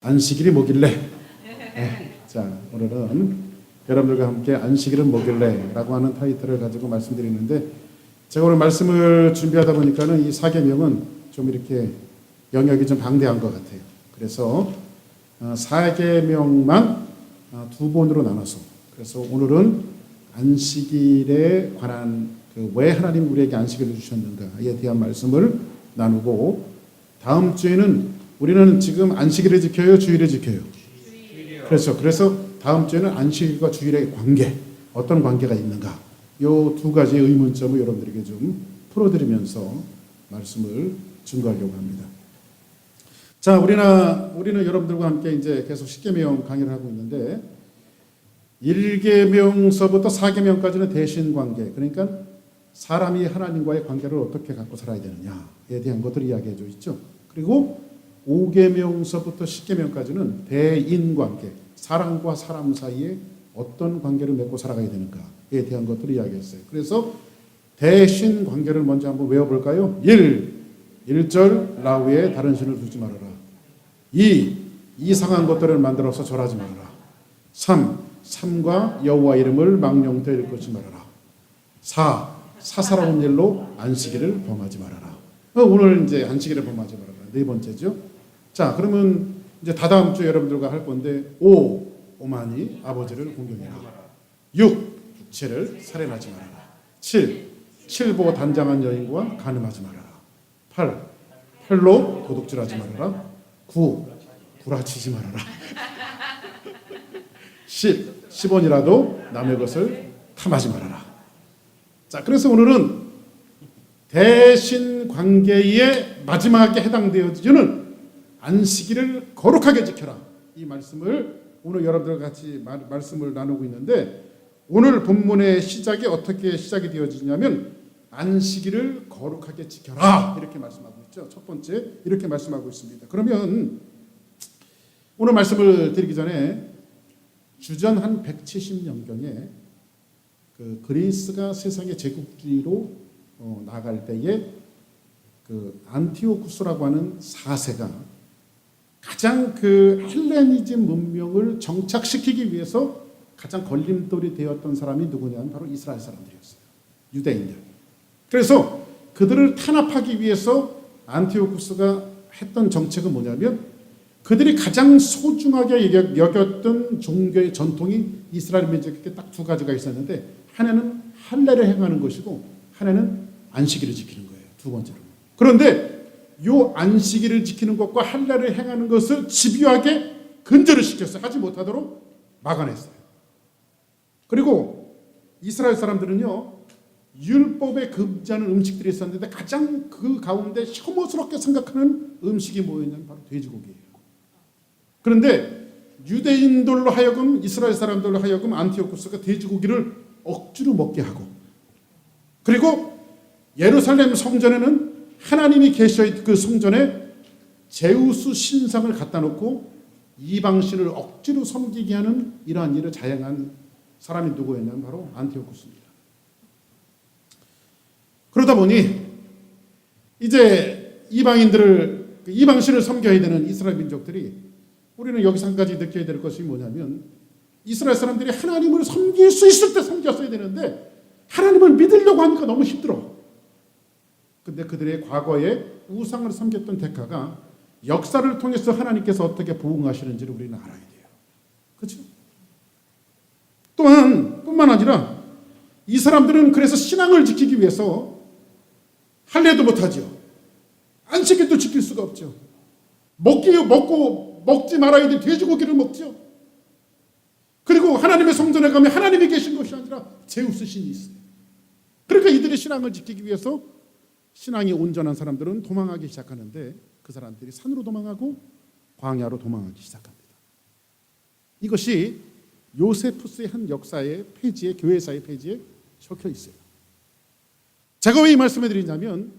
안식일이 뭐길래? 네. 자, 오늘은 여러분들과 함께 안식일은 뭐길래 라고 하는 타이틀을 가지고 말씀드리는데, 제가 오늘 말씀을 준비하다 보니까는 이 사계명은 좀 이렇게 영역이 좀 방대한 것 같아요. 그래서 사계명만 두 번으로 나눠서, 그래서 오늘은 안식일에 관한 왜 하나님 우리에게 안식일을 주셨는가에 대한 말씀을 나누고, 다음 주에는 우리는 지금 안식일을 지켜요, 주일을 지켜요? 주일이요. 그래서 다음 주에는 안식일과 주일의 관계, 어떤 관계가 있는가, 이 두 가지의 의문점을 여러분들에게 좀 풀어드리면서 말씀을 증거하려고 합니다. 자, 우리는 여러분들과 함께 이제 계속 십계명 강의를 하고 있는데, 1계명서부터 4계명까지는 대신 관계, 그러니까 사람이 하나님과의 관계를 어떻게 갖고 살아야 되느냐에 대한 것들을 이야기해 줘 있죠. 그리고 5계명서부터 10계명까지는 대인 관계, 사람과 사람 사이에 어떤 관계를 맺고 살아가야 되는가에 대한 것들을 이야기했어요. 그래서 대신 관계를 먼저 한번 외워볼까요? 1절 나 외에 다른 신을 두지 말아라. 2, 이상한 것들을 만들어서 절하지 말아라. 3과 여호와 이름을 망령되이 일컫지 말아라. 4, 사사로운 일로 안식일을 범하지 말아라. 오늘 이제 안식일을 범하지 말아라. 네 번째죠. 자, 그러면 이제 다다음 주에 여러분들과 할 건데, 오만이 아버지를 공경해라. 6, 육체를 살인하지 말아라. 7보 단장한 여인과 간음하지 말아라. 8로 도둑질하지 말아라. 9, 구라치지 말아라. 10원이라도 남의 것을 탐하지 말아라. 자, 그래서 오늘은 대신 관계의 마지막에 해당되어지는 안식일을 거룩하게 지켜라, 이 말씀을 오늘 여러분들과 같이 말씀을 나누고 있는데, 오늘 본문의 시작이 어떻게 시작이 되어지냐면 안식일을 거룩하게 지켜라, 이렇게 말씀하고 있죠. 첫 번째 이렇게 말씀하고 있습니다. 그러면 오늘 말씀을 드리기 전에 주전 한 170년경에 그리스가 세상의 제국주의로 나갈 때에 안티오쿠스라고 하는 4세가 가장 헬레니즘 문명을 정착시키기 위해서 가장 걸림돌이 되었던 사람이 누구냐면 바로 이스라엘 사람들이었어요. 유대인들. 그래서 그들을 탄압하기 위해서 안티오쿠스가 했던 정책은 뭐냐면, 그들이 가장 소중하게 여겼던 종교의 전통이 이스라엘 민족에게 딱 두 가지가 있었는데, 하나는 할례를 행하는 것이고 하나는 안식일을 지키는 거예요. 두 번째로. 그런데 이 안식일을 지키는 것과 할례를 행하는 것을 집요하게 근절을 시켰어요. 하지 못하도록 막아냈어요. 그리고 이스라엘 사람들은요, 율법에 금지하는 음식들이 있었는데 가장 그 가운데 혐오스럽게 생각하는 음식이 뭐였냐면 바로 돼지고기예요. 그런데 유대인들로 하여금, 이스라엘 사람들로 하여금 안티오쿠스가 돼지고기를 억지로 먹게 하고, 그리고 예루살렘 성전에는 하나님이 계셔있던 그 성전에 제우스 신상을 갖다 놓고 이방신을 억지로 섬기게 하는 이러한 일을 자행한 사람이 누구였냐면 바로 안티오쿠스입니다. 그러다 보니 이제 이방신을 섬겨야 되는 이스라엘 민족들이, 우리는 여기서 한 가지 느껴야 될 것이 뭐냐면, 이스라엘 사람들이 하나님을 섬길 수 있을 때 섬겼어야 되는데 하나님을 믿으려고 하니까 너무 힘들어. 근데 그들의 과거에 우상을 섬겼던 대가가 역사를 통해서 하나님께서 어떻게 보응하시는지를 우리는 알아야 돼요. 그렇죠? 뿐만 아니라 이 사람들은 그래서 신앙을 지키기 위해서 할례도 못하죠. 안식일도 지킬 수가 없죠. 먹지 말아야 될 돼지고기를 먹죠. 그리고 하나님의 성전에 가면 하나님이 계신 것이 아니라 제우스 신이 있어요. 그러니까 이들의 신앙을 지키기 위해서 신앙이 온전한 사람들은 도망하기 시작하는데, 그 사람들이 산으로 도망하고 광야로 도망하기 시작합니다. 이것이 요세푸스의 한 역사의 페이지에, 교회사의 페이지에 적혀 있어요. 제가 왜 이 말씀을 드리냐면,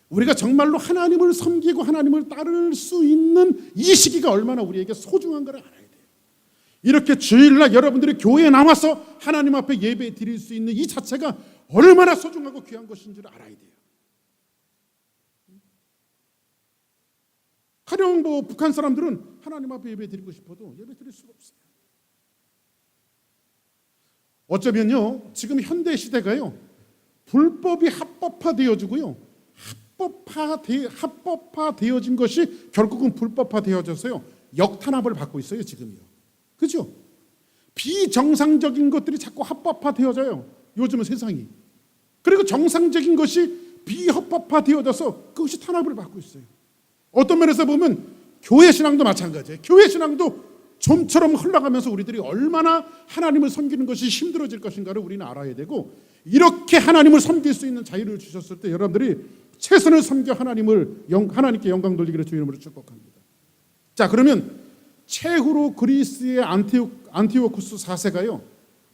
우리가 정말로 하나님을 섬기고 하나님을 따를 수 있는 이 시기가 얼마나 우리에게 소중한 걸 알아야 돼요. 이렇게 주일날 여러분들이 교회에 나와서 하나님 앞에 예배 드릴 수 있는 이 자체가 얼마나 소중하고 귀한 것인지를 알아야 돼요. 가령 북한 사람들은 하나님 앞에 예배 드리고 싶어도 예배 드릴 수가 없어요. 어쩌면요, 지금 현대 시대가요, 불법이 합법화되어지고요, 합법화되어진 것이 결국은 불법화되어져서요, 역탄압을 받고 있어요, 지금요. 그죠? 비정상적인 것들이 자꾸 합법화되어져요, 요즘은 세상이. 그리고 정상적인 것이 비합법화되어져서 그것이 탄압을 받고 있어요. 어떤 면에서 보면 교회 신앙도 마찬가지예요. 교회 신앙도 좀처럼 흘러가면서 우리들이 얼마나 하나님을 섬기는 것이 힘들어질 것인가를 우리는 알아야 되고, 이렇게 하나님을 섬길 수 있는 자유를 주셨을 때 여러분들이 최선을 섬겨 하나님께 영광 돌리기를 주의 이름으로 축복합니다. 자, 그러면 최후로 그리스의 안티오쿠스 4세가요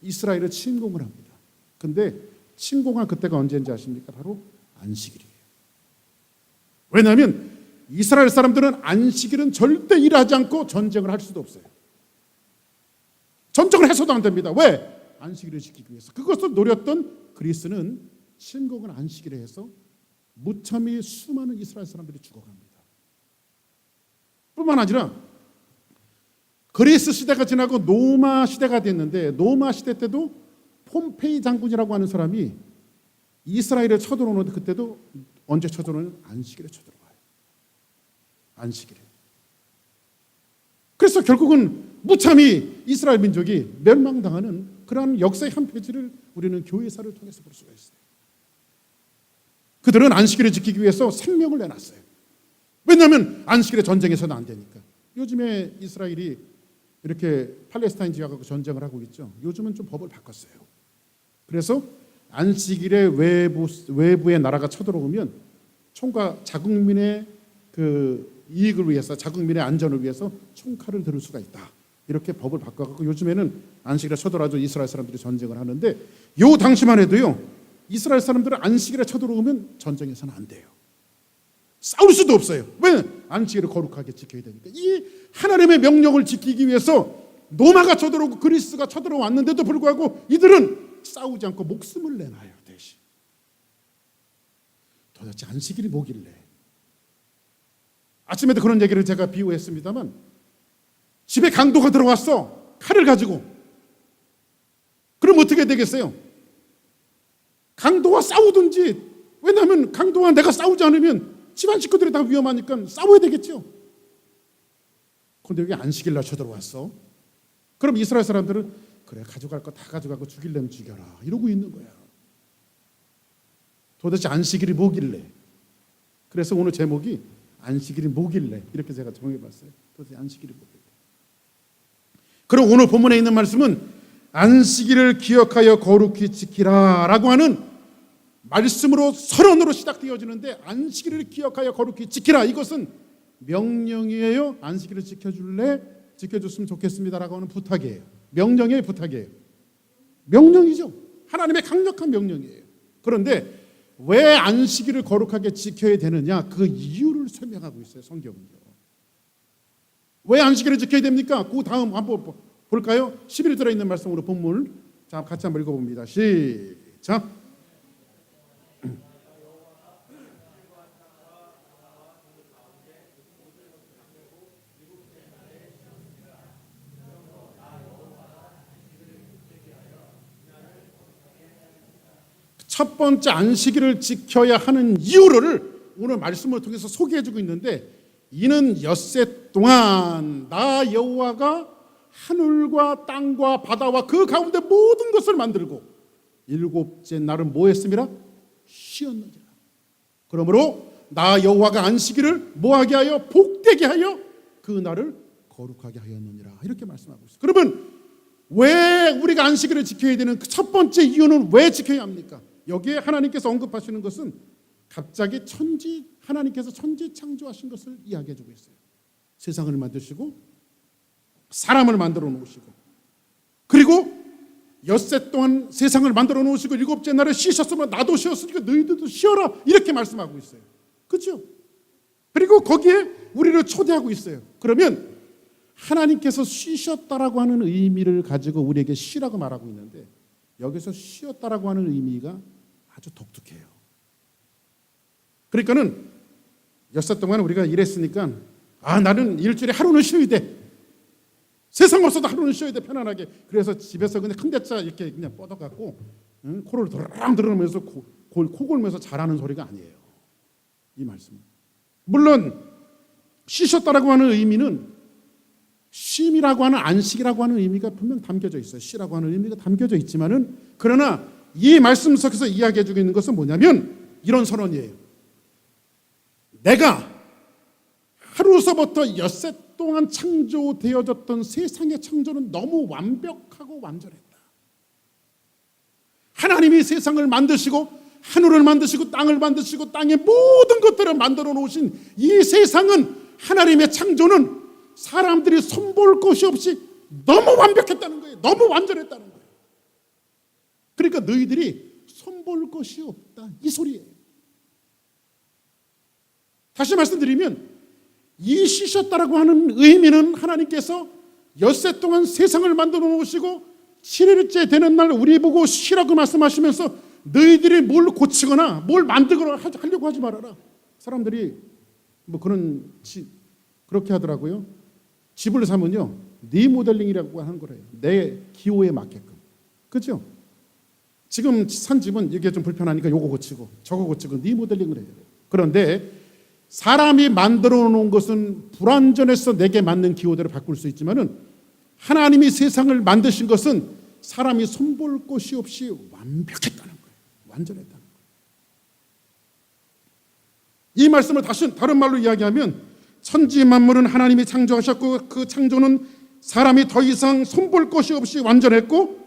이스라엘을 침공을 합니다. 근데 침공한 그때가 언제인지 아십니까? 바로 안식일이에요. 왜냐하면 이스라엘 사람들은 안식일은 절대 일하지 않고 전쟁을 할 수도 없어요. 전쟁을 해서도 안 됩니다. 왜? 안식일을 지키기 위해서. 그것을 노렸던 그리스는 침공을 안식일에 해서 무참히 수많은 이스라엘 사람들이 죽어갑니다. 뿐만 아니라 그리스 시대가 지나고 로마 시대가 됐는데, 로마 시대 때도 폼페이 장군이라고 하는 사람이 이스라엘에 쳐들어오는데, 그때도 언제 쳐들어오는? 안식일에 쳐들어와요. 안식일에. 그래서 결국은 무참히 이스라엘 민족이 멸망당하는 그러한 역사의 한 페이지를 우리는 교회사를 통해서 볼 수가 있어요. 그들은 안식일을 지키기 위해서 생명을 내놨어요. 왜냐하면 안식일에 전쟁해서는 안 되니까. 요즘에 이스라엘이 이렇게 팔레스타인 지역하고 전쟁을 하고 있죠. 요즘은 좀 법을 바꿨어요. 그래서 안식일에 외부의 나라가 쳐들어오면 총과 자국민의 그 이익을 위해서, 자국민의 안전을 위해서 총칼을 들을 수가 있다. 이렇게 법을 바꿔갖고 요즘에는 안식일에 쳐들어와도 이스라엘 사람들이 전쟁을 하는데, 요 당시만 해도요 이스라엘 사람들은 안식일에 쳐들어오면 전쟁해서는 안 돼요. 싸울 수도 없어요. 왜? 안식일을 거룩하게 지켜야 되니까. 이 하나님의 명령을 지키기 위해서 로마가 쳐들어오고 그리스가 쳐들어왔는데도 불구하고 이들은 싸우지 않고 목숨을 내놔요. 대신 도대체 안식일이 뭐길래. 아침에도 그런 얘기를 제가 비유했습니다만, 집에 강도가 들어왔어, 칼을 가지고. 그럼 어떻게 되겠어요? 강도와 싸우든지. 왜냐하면 강도와 내가 싸우지 않으면 집안 식구들이 다 위험하니까 싸워야 되겠죠. 그런데 여기 안식일 날 쳐들어왔어. 그럼 이스라엘 사람들은 그래, 가져갈 거 다 가져가고 죽이려면 죽여라 이러고 있는 거야. 도대체 안식일이 뭐길래. 그래서 오늘 제목이 안식일이 뭐길래 이렇게 제가 정해봤어요. 도대체 안식일이 뭐길래. 그럼 오늘 본문에 있는 말씀은 안식일을 기억하여 거룩히 지키라 라고 하는 말씀으로, 서론으로 시작되어지는데, 안식일을 기억하여 거룩히 지키라, 이것은 명령이에요? 안식일을 지켜줄래? 지켜줬으면 좋겠습니다라고 하는 부탁이에요. 명령이에요, 부탁이에요? 명령이죠. 하나님의 강력한 명령이에요. 그런데 왜 안식일을 거룩하게 지켜야 되느냐, 그 이유를 설명하고 있어요, 성경은요. 왜 안식일을 지켜야 됩니까? 그 다음 한번 볼까요? 11절 들어있는 말씀으로 본문을 자 같이 한번 읽어봅니다. 시작. 첫 번째 안식일을 지켜야 하는 이유를 오늘 말씀을 통해서 소개해주고 있는데, 이는 엿새 동안 나 여호와가 하늘과 땅과 바다와 그 가운데 모든 것을 만들고 일곱째 날은 뭐 했습니다? 쉬었느니라. 그러므로 나 여호와가 안식일을 뭐하게 하여? 복되게 하여 그 날을 거룩하게 하였느니라. 이렇게 말씀하고 있어요. 그러면 왜 우리가 안식일을 지켜야 되는 그 첫 번째 이유는 왜 지켜야 합니까? 여기에 하나님께서 언급하시는 것은 갑자기 하나님께서 천지 창조하신 것을 이야기해주고 있어요. 세상을 만드시고 사람을 만들어 놓으시고, 그리고 엿새 동안 세상을 만들어 놓으시고 일곱째 날에 쉬셨으면 나도 쉬었으니까 너희들도 쉬어라, 이렇게 말씀하고 있어요. 그렇죠? 그리고 거기에 우리를 초대하고 있어요. 그러면 하나님께서 쉬셨다라고 하는 의미를 가지고 우리에게 쉬라고 말하고 있는데, 여기서 쉬었다라고 하는 의미가 아주 독특해요. 그러니까는 엿새 동안 우리가 일했으니까 나는 일주일에 하루는 쉬어야 돼. 세상 없어도 하루는 쉬어야 돼, 편안하게. 그래서 집에서 그냥 큰 대자 이렇게 그냥 뻗어갖고 코를 드르렁 들으면서 코 골면서 자라는 소리가 아니에요. 이 말씀. 물론 쉬셨다라고 하는 의미는 쉼이라고 하는 안식이라고 하는 의미가 분명 담겨져 있어요. 쉬라고 하는 의미가 담겨져 있지만은 그러나 이 말씀 속에서 이야기해주고 있는 것은 뭐냐면 이런 선언이에요. 내가 하루서부터 엿새 동안 창조되어졌던 세상의 창조는 너무 완벽하고 완전했다. 하나님이 세상을 만드시고 하늘을 만드시고 땅을 만드시고 땅의 모든 것들을 만들어 놓으신 이 세상은 하나님의 창조는 사람들이 손볼 것이 없이 너무 완벽했다는 거예요. 너무 완전했다는 거예요. 그러니까 너희들이 손볼 것이 없다, 이 소리예요. 다시 말씀드리면 이 쉬셨다라고 하는 의미는 하나님께서 엿새 동안 세상을 만들어 놓으시고 7일째 되는 날 우리 보고 쉬라고 말씀하시면서 너희들이 뭘 고치거나 뭘 만들거나 하려고 하지 말아라. 사람들이 뭐 그렇게 하더라고요. 집을 사면요, 리모델링이라고 하는 거래요. 내 기호에 맞게끔. 그렇죠? 지금 산 집은 이게 좀 불편하니까 요거 고치고 저거 고치고 리모델링을 해요. 그런데 사람이 만들어 놓은 것은 불완전해서 내게 맞는 기호대로 바꿀 수 있지만은 하나님이 세상을 만드신 것은 사람이 손볼 것이 없이 완벽했다는 거예요. 완전했다는 거예요. 이 말씀을 다른 말로 이야기하면 천지 만물은 하나님이 창조하셨고 그 창조는 사람이 더 이상 손볼 것이 없이 완전했고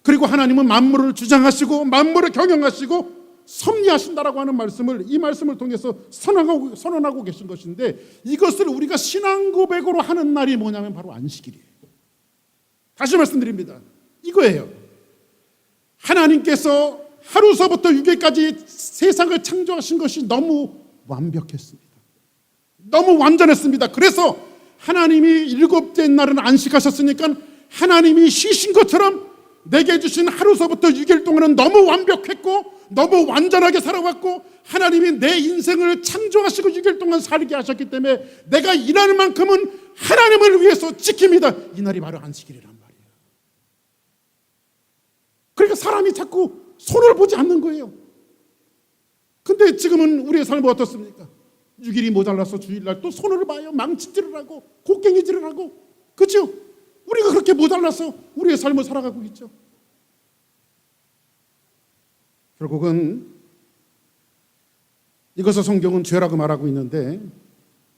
그리고 하나님은 만물을 주장하시고 만물을 경영하시고 섭리하신다라고 하는 말씀을 이 말씀을 통해서 선언하고 계신 것인데 이것을 우리가 신앙 고백으로 하는 날이 뭐냐면 바로 안식일이에요. 다시 말씀드립니다. 이거예요. 하나님께서 하루서부터 6일까지 세상을 창조하신 것이 너무 완벽했습니다. 너무 완전했습니다. 그래서 하나님이 7째 날은 안식하셨으니까 하나님이 쉬신 것처럼 내게 주신 하루서부터 6일 동안은 너무 완벽했고 너무 완전하게 살아왔고 하나님이 내 인생을 창조하시고 6일 동안 살게 하셨기 때문에 내가 일하는 만큼은 하나님을 위해서 지킵니다. 이 날이 바로 안식일이란 말이에요. 그러니까 사람이 자꾸 손을 보지 않는 거예요. 근데 지금은 우리의 삶은 어떻습니까? 6일이 모자라서 주일날 또 손을 봐요. 망치질을 하고 곡괭이질을 하고. 그렇죠? 우리가 그렇게 모자라서 우리의 삶을 살아가고 있죠. 결국은 이것을 성경은 죄라고 말하고 있는데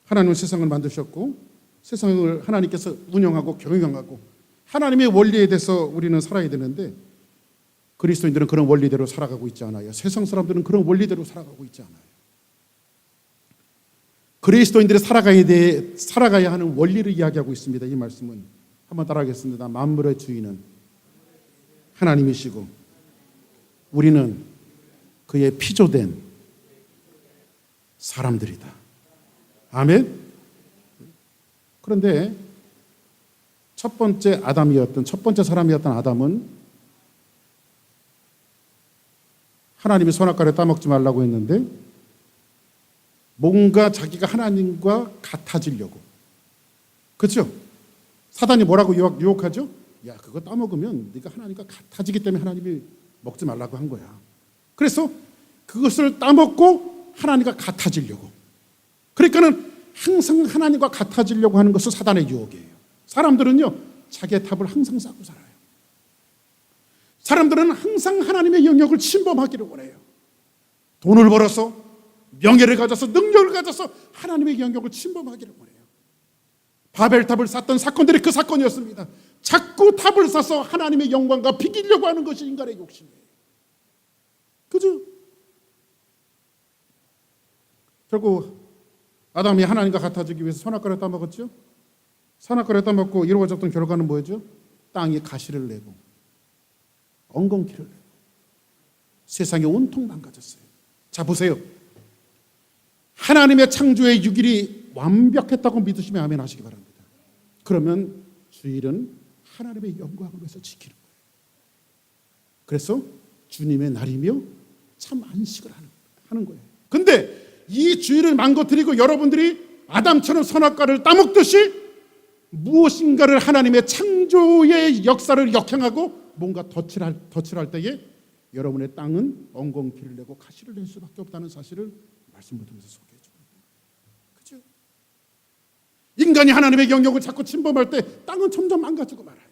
하나님은 세상을 만드셨고 세상을 하나님께서 운영하고 경영하고 하나님의 원리에 대해서 우리는 살아야 되는데 그리스도인들은 그런 원리대로 살아가고 있지 않아요. 세상 사람들은 그런 원리대로 살아가고 있지 않아요. 그리스도인들이 살아가야 하는 원리를 이야기하고 있습니다. 이 말씀은 한번 따라하겠습니다. 만물의 주인은 하나님이시고 우리는 그의 피조된 사람들이다. 아멘. 그런데 첫 번째 사람이었던 아담은 하나님이 선악과를 따먹지 말라고 했는데 뭔가 자기가 하나님과 같아지려고. 그렇죠? 사단이 뭐라고 유혹하죠? 야, 그거 따먹으면 네가 하나님과 같아지기 때문에 하나님이 먹지 말라고 한 거야. 그래서 그것을 따먹고 하나님과 같아지려고. 그러니까는 항상 하나님과 같아지려고 하는 것은 사단의 유혹이에요. 사람들은요, 자기의 탑을 항상 쌓고 살아요. 사람들은 항상 하나님의 영역을 침범하기를 원해요. 돈을 벌어서, 명예를 가져서, 능력을 가져서 하나님의 영역을 침범하기를 원해요. 바벨탑을 쌓던 사건들이 그 사건이었습니다. 자꾸 탑을 쌓아서 하나님의 영광과 비기려고 하는 것이 인간의 욕심이에요. 그죠? 결국 아담이 하나님과 같아지기 위해서 선악과를 따먹었죠. 선악과를 따먹고 이루어졌던 결과는 뭐였죠? 땅이 가시를 내고 엉겅퀴를 내고 세상이 온통 망가졌어요. 자, 보세요. 하나님의 창조의 6일이 완벽했다고 믿으시면 아멘 하시기 바랍니다. 그러면 주일은 하나님의 영광을 위해서 지키는 거예요. 그래서 주님의 날이며 참 안식을 하는 거예요. 근데 이 주일을 망가뜨리고 여러분들이 아담처럼 선악과를 따먹듯이 무엇인가를 하나님의 창조의 역사를 역행하고 뭔가 덫을 할 때에 여러분의 땅은 엉겅퀴를 내고 가시를 낼 수밖에 없다는 사실을 말씀을 통해서 소개해 줍니다. 그죠? 인간이 하나님의 영역을 자꾸 침범할 때 땅은 점점 망가지고 말아요.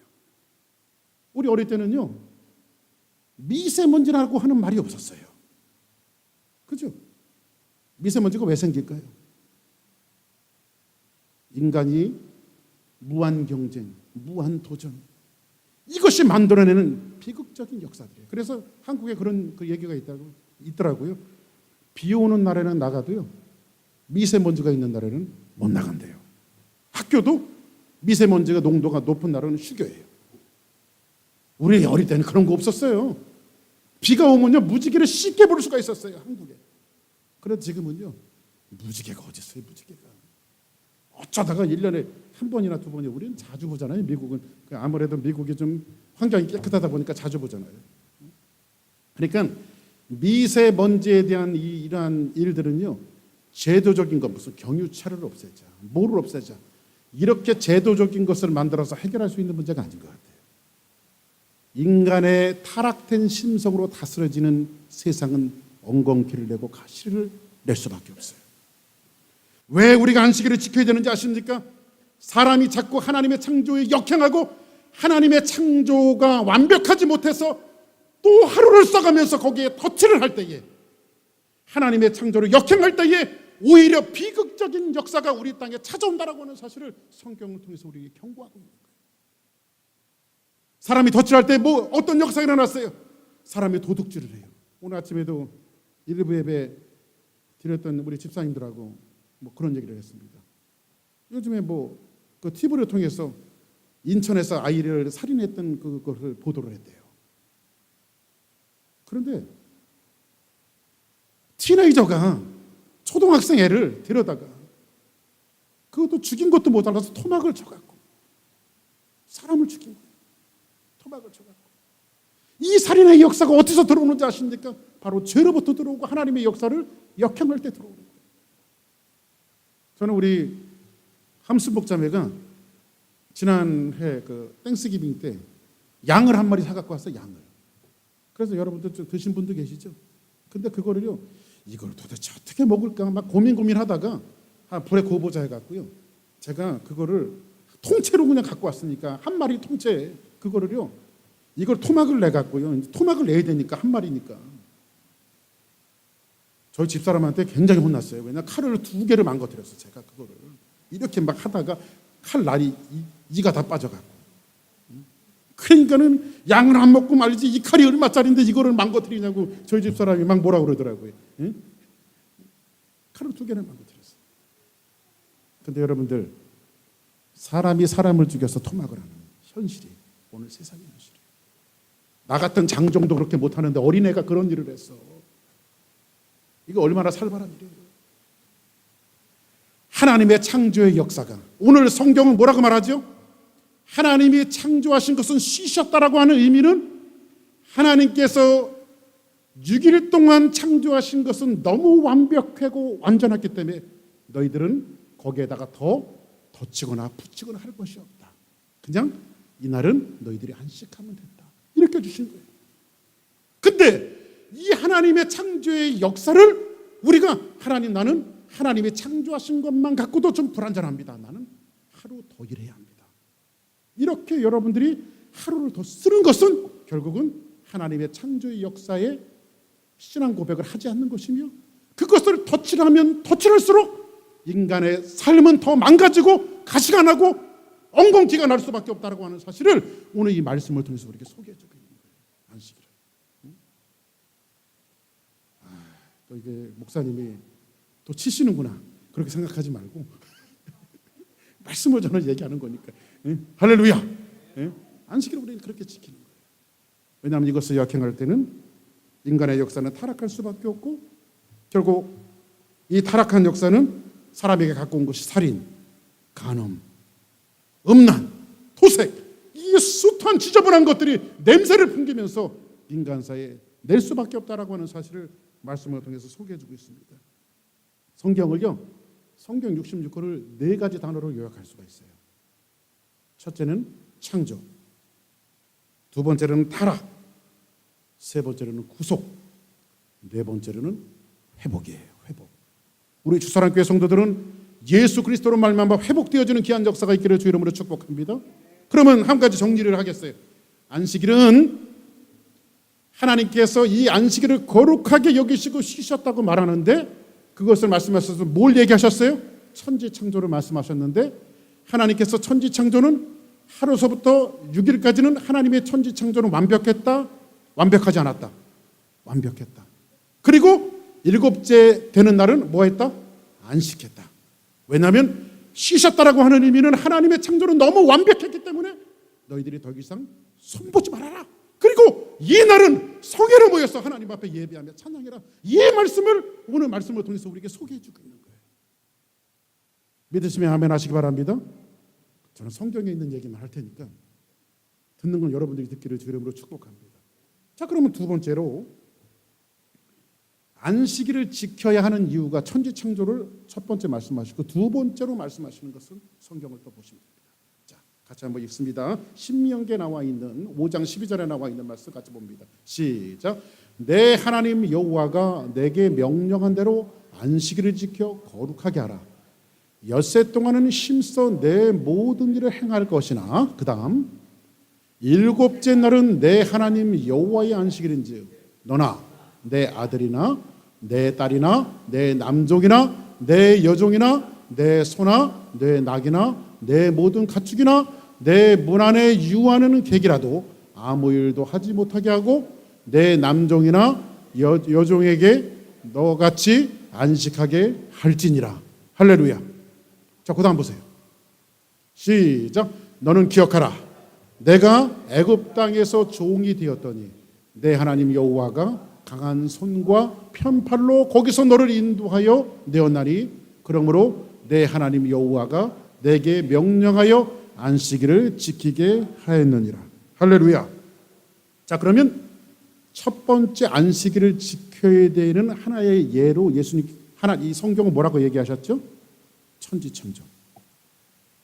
우리 어릴 때는요, 미세먼지라고 하는 말이 없었어요. 그죠? 미세먼지가 왜 생길까요? 인간이 무한 경쟁, 무한 도전, 이것이 만들어내는 비극적인 역사들이에요. 그래서 한국에 그런 그 얘기가 있더라고요. 비 오는 날에는 나가도요, 미세먼지가 있는 날에는 못 나간대요. 학교도 미세먼지가 농도가 높은 날은 휴교예요. 우리 어릴 때는 그런 거 없었어요. 비가 오면요, 무지개를 쉽게 볼 수가 있었어요, 한국에. 그런데 지금은요, 무지개가 어디 있어요, 무지개가. 어쩌다가 1년에 한 번이나 두 번이, 우리는 자주 보잖아요. 미국은 아무래도 미국이 좀 환경이 깨끗하다 보니까 자주 보잖아요. 그러니까 미세먼지에 대한 이러한 일들은요, 제도적인 것, 무슨 경유차를 없애자, 뭐를 없애자, 이렇게 제도적인 것을 만들어서 해결할 수 있는 문제가 아닌 것 같아요. 인간의 타락된 심성으로 다스려지는 세상은 엉겅퀴를 내고 가시를 낼 수밖에 없어요. 왜 우리가 안식일을 지켜야 되는지 아십니까? 사람이 자꾸 하나님의 창조에 역행하고 하나님의 창조가 완벽하지 못해서 또 하루를 써가면서 거기에 덫을 할 때에, 하나님의 창조를 역행할 때에 오히려 비극적인 역사가 우리 땅에 찾아온다라고 하는 사실을 성경을 통해서 우리에게 경고하고 있는 거예요. 사람이 덫을 할 때 뭐 어떤 역사가 일어났어요? 사람이 도둑질을 해요. 오늘 아침에도 일부 예배 드렸던 우리 집사님들하고 뭐 그런 얘기를 했습니다. 요즘에 뭐 그 TV를 통해서 인천에서 아이를 살인했던 그것을 보도를 했대요. 그런데 티네이저가 초등학생 애를 데려다가 그것도 죽인 것도 모자라서 토막을 쳐갖고 사람을 죽인 거예요. 토막을 쳐갖고. 이 살인의 역사가 어디서 들어오는지 아십니까? 바로 죄로부터 들어오고 하나님의 역사를 역행할 때 들어오는 거예요. 저는 우리 함순복 자매가 지난해 그 땡스기빙 때 양을 한 마리 사갖고 왔어요. 양을. 그래서 여러분들 좀 드신 분도 계시죠? 근데 그거를요, 이걸 도대체 어떻게 먹을까 막 고민하다가 불에 구워보자 해갖고요, 제가 그거를 통째로 그냥 갖고 왔으니까 한 마리 통째 그거를요, 이걸 토막을 내갖고요, 토막을 내야 되니까 한 마리니까 저희 집사람한테 굉장히 혼났어요. 왜냐, 칼을 2개를 망가뜨렸어요. 제가 그거를 이렇게 막 하다가 칼 날이 이가 다 빠져갖고. 그러니까는 양을 안 먹고 말이지, 이 칼이 얼마짜리인데 이거를 망가뜨리냐고 저희 집사람이 막 뭐라 그러더라고요. 응? 칼을 2개를 망가뜨렸어요. 근데 여러분들, 사람이 사람을 죽여서 토막을 하는 현실이 오늘 세상의 현실이에요. 나 같은 장정도 그렇게 못하는데 어린애가 그런 일을 했어. 이거 얼마나 살벌한 일이에요. 하나님의 창조의 역사가, 오늘 성경은 뭐라고 말하죠? 하나님이 창조하신 것은 쉬셨다라고 하는 의미는 하나님께서 6일 동안 창조하신 것은 너무 완벽하고 완전했기 때문에 너희들은 거기에다가 더 덧치거나 붙이거나 할 것이 없다. 그냥 이날은 너희들이 안식하면 된다. 이렇게 주신 거예요. 근데 이 하나님의 창조의 역사를 우리가, 나는 하나님이 창조하신 것만 갖고도 좀 불안전합니다. 나는 하루 더 일해야 합니다. 이렇게 여러분들이 하루를 더 쓰는 것은 결국은 하나님의 창조의 역사에 신앙 고백을 하지 않는 것이며, 그것을 덧칠하면 덧칠할수록 인간의 삶은 더 망가지고 가시가 나고 엉겅퀴가 날 수밖에 없다고 하는 사실을 오늘 이 말씀을 통해서 우리에게 소개해주고 있는 거예요. 안식일. 또 이게 목사님이 또 치시는구나 그렇게 생각하지 말고 말씀을 저는 얘기하는 거니까. 할렐루야. 안식일을 우리는 그렇게 지키는 거예요. 왜냐하면 이것을 역행할 때는 인간의 역사는 타락할 수밖에 없고, 결국 이 타락한 역사는 사람에게 갖고 온 것이 살인, 간음, 음란, 토색, 이 숱한 지저분한 것들이 냄새를 풍기면서 인간사에 낼 수밖에 없다라고 하는 사실을 말씀을 통해서 소개해주고 있습니다. 성경을요, 성경 66권을 네 가지 단어로 요약할 수가 있어요. 첫째는 창조, 두 번째로는 타락, 세 번째로는 구속, 네 번째로는 회복이에요. 회복. 우리 주사랑교회 성도들은 예수 그리스도로 말미암아 회복되어지는 귀한 역사가 있기를 주 이름으로 축복합니다. 그러면 한 가지 정리를 하겠어요. 안식일은 하나님께서 이 안식일을 거룩하게 여기시고 쉬셨다고 말하는데, 그것을 말씀하셔서 뭘 얘기하셨어요? 천지창조를 말씀하셨는데, 하나님께서 천지창조는 하루서부터 6일까지는 하나님의 천지창조는 완벽했다, 완벽하지 않았다? 완벽했다. 그리고 일곱째 되는 날은 뭐 했다? 안식했다. 왜냐하면 쉬셨다라고 하는 의미는 하나님의 창조는 너무 완벽했기 때문에 너희들이 더 이상 손보지 말아라. 그리고 이 날은 성회로 모여서 하나님 앞에 예배하며 찬양해라. 이 말씀을 오늘 말씀을 통해서 우리에게 소개해 주고 있는 거예요. 믿으시면 아멘 하시기 바랍니다. 저는 성경에 있는 얘기만 할 테니까 듣는 건 여러분들이 듣기를 주 이름으로 축복합니다. 자, 그러면 두 번째로 안식일을 지켜야 하는 이유가 천지창조를 첫 번째 말씀하시고, 두 번째로 말씀하시는 것은 성경을 또 보시면 됩니다. 자, 같이 한번 읽습니다. 신명기에 나와 있는 5장 12절에 나와 있는 말씀 같이 봅니다. 시작. 내 하나님 여호와가 내게 명령한 대로 안식일을 지켜 거룩하게 하라. 엿새 동안은 힘써 내 모든 일을 행할 것이나, 그 다음 일곱째 날은 내 하나님 여호와의 안식일인즉 너나 내 아들이나 내 딸이나 내 남종이나 내 여종이나 내 소나 내 낙이나 내 모든 가축이나 내 문 안에 유하는 객이라도 아무 일도 하지 못하게 하고 내 남종이나 여종에게 너같이 안식하게 할지니라. 할렐루야. 자, 그 다음 보세요. 시작. 너는 기억하라. 내가 애굽 땅에서 종이 되었더니 내 하나님 여호와가 강한 손과 편팔로 거기서 너를 인도하여 내었나니, 그러므로 내 하나님 여호와가 내게 명령하여 안식일을 지키게 하였느니라. 할렐루야. 자, 그러면 첫 번째 안식일을 지켜야 되는 하나의 예로 예수님 이 성경은 뭐라고 얘기하셨죠? 천지창조.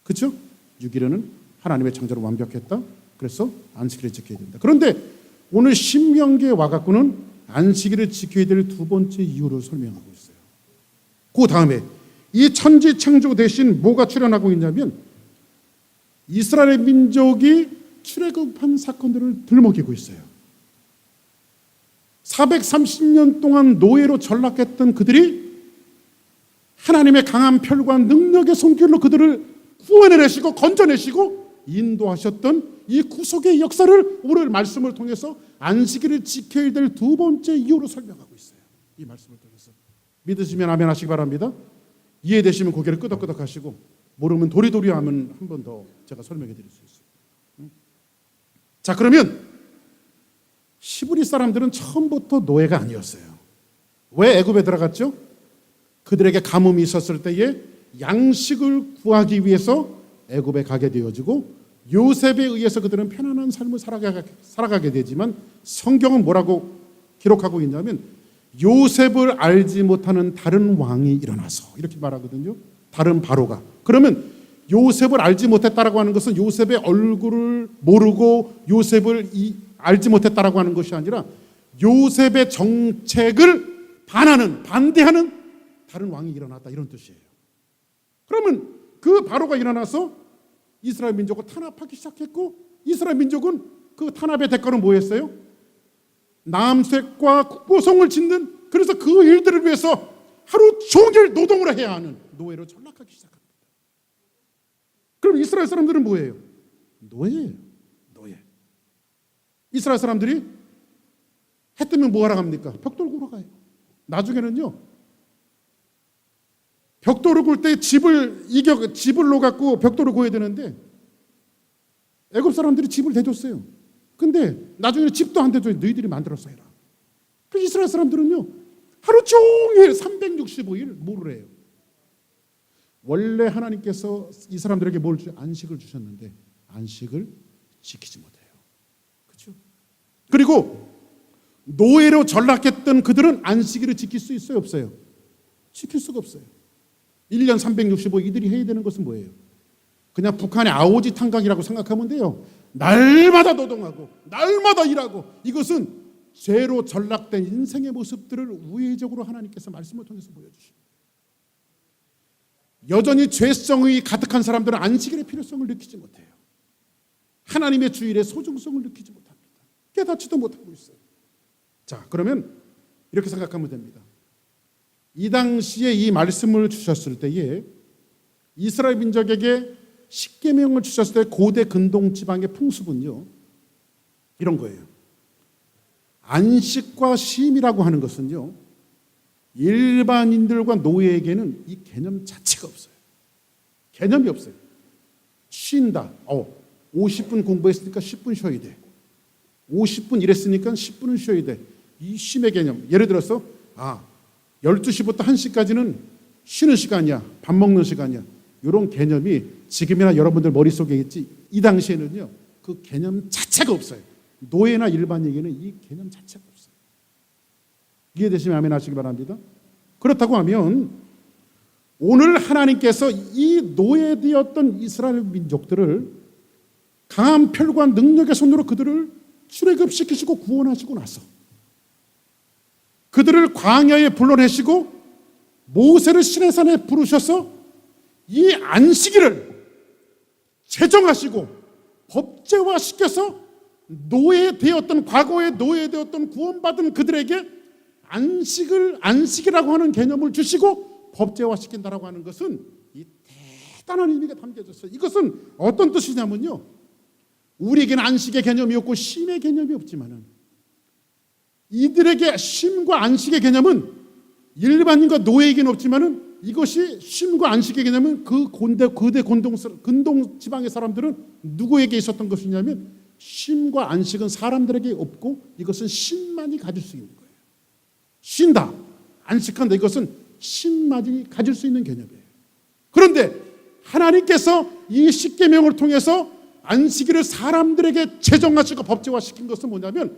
그렇죠? 6일에는 하나님의 창조로 완벽했다. 그래서 안식일을 지켜야 된다. 그런데 오늘 신명기에 와갖고는 안식일을 지켜야 될 두 번째 이유를 설명하고 있어요. 그 다음에 이 천지창조 대신 뭐가 출현하고 있냐면, 이스라엘 민족이 출애굽한 사건들을 들먹이고 있어요. 430년 동안 노예로 전락했던 그들이 하나님의 강한 펼과 능력의 손길로 그들을 구원해내시고 건져내시고 인도하셨던 이 구속의 역사를 오늘 말씀을 통해서 안식일을 지켜야 될 두 번째 이유로 설명하고 있어요. 이 말씀을 통해서 믿으시면 아멘 하시기 바랍니다. 이해되시면 고개를 끄덕끄덕 하시고, 모르면 도리도리 하면 한 번 더 제가 설명해 드릴 수 있어요. 자, 그러면 히브리 사람들은 처음부터 노예가 아니었어요. 왜 애굽에 들어갔죠? 그들에게 가뭄이 있었을 때에 양식을 구하기 위해서 애굽에 가게 되어지고, 요셉에 의해서 그들은 편안한 삶을 살아가게 되지만, 성경은 뭐라고 기록하고 있냐면 요셉을 알지 못하는 다른 왕이 일어나서, 이렇게 말하거든요. 다른 바로가. 그러면 요셉을 알지 못했다라고 하는 것은 요셉의 얼굴을 모르고 요셉을 알지 못했다라고 하는 것이 아니라 요셉의 정책을 반대하는 다른 왕이 일어났다, 이런 뜻이에요. 그러면 그 바로가 일어나서 이스라엘 민족을 탄압하기 시작했고, 이스라엘 민족은 그 탄압의 대가로 뭐 했어요? 남색과 국보성을 짓는, 그래서 그 일들을 위해서 하루 종일 노동을 해야 하는 노예로 전락하기 시작합니다. 그럼 이스라엘 사람들은 뭐예요? 노예예요. 노예. 이스라엘 사람들이 해 뜨면 뭐 하러 갑니까? 벽돌 구러 가요. 나중에는요, 벽돌을 굴 때 집을 놓갖고 벽돌을 구해야 되는데 애굽 사람들이 집을 대줬어요. 근데 나중에는 집도 안 대줘요. 너희들이 만들어서 해라. 그 이스라엘 사람들은요, 하루 종일 365일 뭐를 해요? 원래 하나님께서 이 사람들에게 뭘 안식을 주셨는데 안식을 지키지 못해요. 그렇죠? 그리고 노예로 전락했던 그들은 안식일을 지킬 수 있어요, 없어요? 지킬 수가 없어요. 1년 365 이들이 해야 되는 것은 뭐예요? 그냥 북한의 아오지 탄광이라고 생각하면 돼요. 날마다 노동하고 날마다 일하고, 이것은 죄로 전락된 인생의 모습들을 우회적으로 하나님께서 말씀을 통해서 보여주십니다. 여전히 죄성이 가득한 사람들은 안식일의 필요성을 느끼지 못해요. 하나님의 주일의 소중성을 느끼지 못합니다. 깨닫지도 못하고 있어요. 자, 그러면 이렇게 생각하면 됩니다. 이 당시에 이 말씀을 주셨을 때에 이스라엘 민족에게 십계명을 주셨을 때 고대 근동 지방의 풍습은요, 이런 거예요. 안식과 쉼이라고 하는 것은요, 일반인들과 노예에게는 이 개념 자체가 없어요. 개념이 없어요. 쉰다. 50분 공부했으니까 10분 쉬어야 돼. 50분 일했으니까 10분은 쉬어야 돼. 이 쉼의 개념. 예를 들어서 12시부터 1시까지는 쉬는 시간이야. 밥 먹는 시간이야. 이런 개념이 지금이나 여러분들 머릿속에 있지, 이 당시에는요, 그 개념 자체가 없어요. 노예나 일반인에게는 이 개념 자체가 없어요. 이해되시면 아멘 하시기 바랍니다. 그렇다고 하면 오늘 하나님께서 이 노예되었던 이스라엘 민족들을 강한 펼과 능력의 손으로 그들을 출애굽시키시고 구원하시고 나서 그들을 광야에 불러내시고 모세를 시내산에 부르셔서 이 안식일을 제정하시고 법제화시켜서 노예되었던, 과거에 노예되었던 구원받은 그들에게 안식이라고 하는 개념을 주시고 법제화시킨다라고 하는 것은 이 대단한 의미가 담겨져 있어요. 이것은 어떤 뜻이냐면요, 우리에게는 안식의 개념이 없고 쉼의 개념이 없지만은 이들에게 쉼과 안식의 개념은 일반인과 노예에게는 없지만은 이것이 쉼과 안식의 개념은 그 고대 근동 지방의 사람들은 누구에게 있었던 것이냐면 쉼과 안식은 사람들에게 없고 이것은 신만이 가질 수 있는 거예요. 쉰다, 안식한다, 이것은 신만이 가질 수 있는 개념이에요. 그런데 하나님께서 이 십계명을 통해서 안식일을 사람들에게 제정하시고 법제화시킨 것은 뭐냐면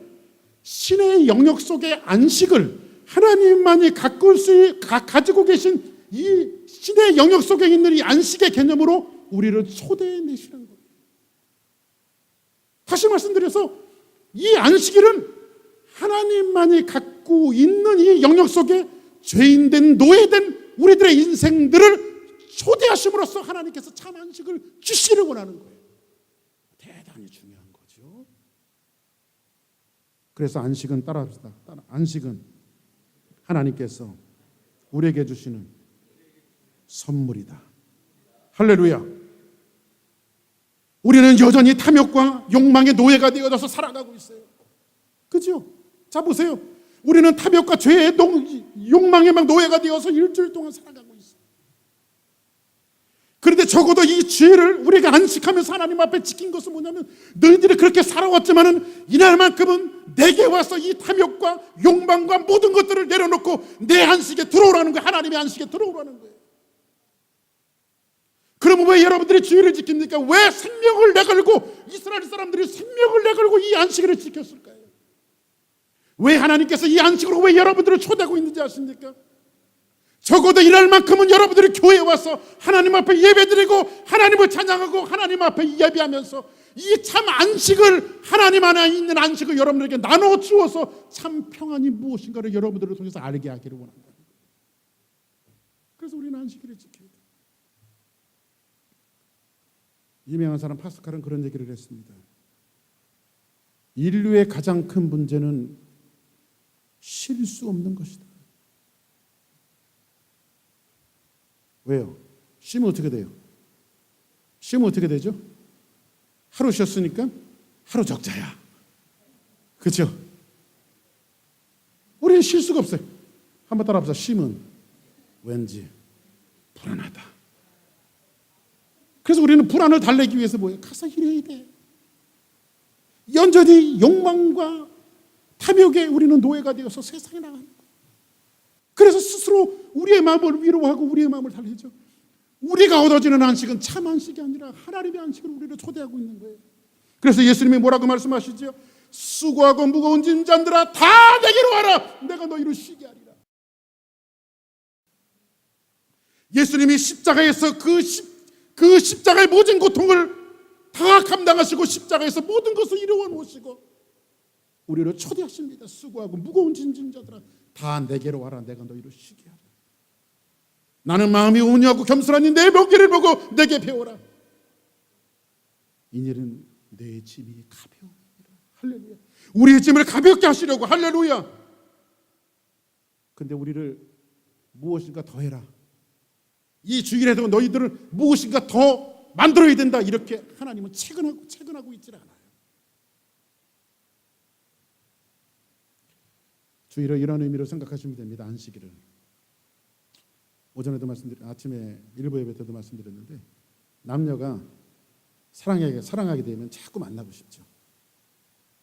신의 영역 속의 안식을 하나님만이 가지고 계신 이 신의 영역 속에 있는 이 안식의 개념으로 우리를 초대해내시는 거예요. 다시 말씀드려서 이 안식일은 하나님만이 갖고 있는 이 영역 속에 죄인된 노예된 우리들의 인생들을 초대하심으로써 하나님께서 참 안식을 주시를 원하는 거예요. 대단히 중요한 거죠. 그래서 안식은 따라합시다. 안식은 하나님께서 우리에게 주시는 선물이다. 할렐루야. 우리는 여전히 탐욕과 욕망의 노예가 되어서 살아가고 있어요. 그죠? 자, 보세요. 우리는 탐욕과 죄의 욕망의 노예가 되어서 일주일 동안 살아가고 있어요. 그런데 적어도 이 죄를 우리가 안식하면서 하나님 앞에 지킨 것은 뭐냐면, 너희들이 그렇게 살아왔지만은 이날만큼은 내게 와서 이 탐욕과 욕망과 모든 것들을 내려놓고 내 안식에 들어오라는 거예요. 하나님의 안식에 들어오라는 거예요. 그러면 왜 여러분들이 주의를 지킵니까? 왜 생명을 내걸고 이스라엘 사람들이 생명을 내걸고 이 안식일을 지켰을까요? 왜 하나님께서 이 안식으로 왜 여러분들을 초대하고 있는지 아십니까? 적어도 이날만큼은 여러분들이 교회에 와서 하나님 앞에 예배드리고 하나님을 찬양하고 하나님 앞에 예배하면서 이 참 안식을, 하나님 안에 있는 안식을 여러분들에게 나눠 주어서 참 평안이 무엇인가를 여러분들을 통해서 알게 하기를 원한다. 그래서 우리는 안식일을 지켜야 돼요. 유명한 사람 파스칼은 그런 얘기를 했습니다. 인류의 가장 큰 문제는 쉴 수 없는 것이다. 왜요? 쉬면 어떻게 돼요? 쉬면 어떻게 되죠? 하루 쉬었으니까 하루 적자야. 그렇죠? 우리는 쉴 수가 없어요. 한번 따라합시다. 쉼은 왠지 불안하다. 그래서 우리는 불안을 달래기 위해서 뭐예요? 가서 일해야 돼. 연전히 욕망과 탐욕에 우리는 노예가 되어서 세상에 나가는 거예요. 그래서 스스로 우리의 마음을 위로하고 우리의 마음을 달래죠. 우리가 얻어지는 안식은 참 안식이 아니라 하나님의 안식을 우리를 초대하고 있는 거예요. 그래서 예수님이 뭐라고 말씀하시죠? 수고하고 무거운 짐잔들아 다 내게로 와라. 내가 너희를 쉬게 하리라. 예수님이 십자가에서 그 십자가의 모든 고통을 다 감당하시고 십자가에서 모든 것을 이루어 놓으시고 우리를 초대하십니다. 수고하고 무거운 짐진 자들아 다 내게로 와라. 내가 너희를 쉬게 하라. 나는 마음이 온유하고 겸손하니 내 멍에를 보고 내게 배우라. 이일은 내 짐이 가벼우니라. 할렐루야. 우리의 짐을 가볍게 하시려고. 할렐루야. 근데 우리를 무엇인가 더 해라. 이 주일에도 너희들을 무엇인가 더 만들어야 된다. 이렇게 하나님은 채근하고 있질 않아요. 주일을 이런 의미로 생각하시면 됩니다. 안식일을. 오전에도 아침에 일부 예배 때도 말씀드렸는데 남녀가 사랑하게 되면 자꾸 만나고 싶죠.